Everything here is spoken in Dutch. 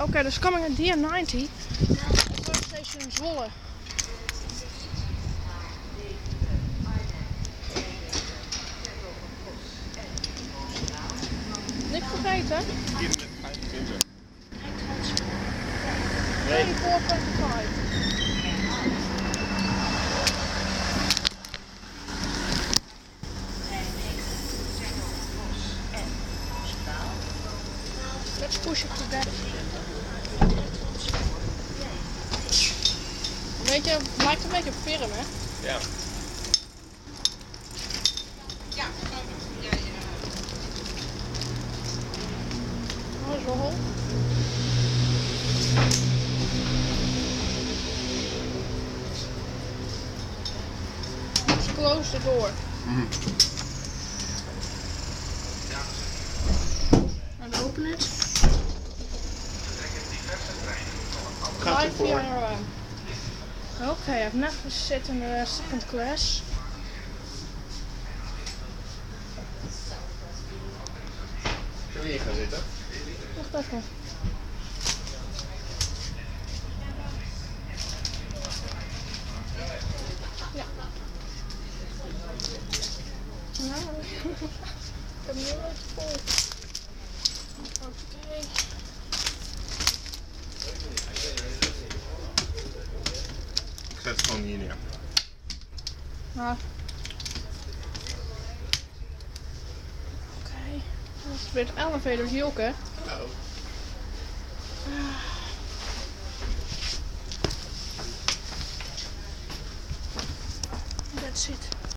Okay, there's coming a DM90 at the first station in Zwolle. Niks vergeten? 24,25. 24,25. Let's push it together. Weet je, het lijkt een beetje op firm, hè? Ja. Oh, zo hol. Let's close the door. And open it. Gaat Live ervoor. via Okay, I've never sit in a second class. Zullen we hier gaan zitten? Wacht even. Ja. Nou, ik heb nu echt vol. Oké. Ik zet het gewoon hier neer. Nou. Oké. Dat is weer het elevator joke.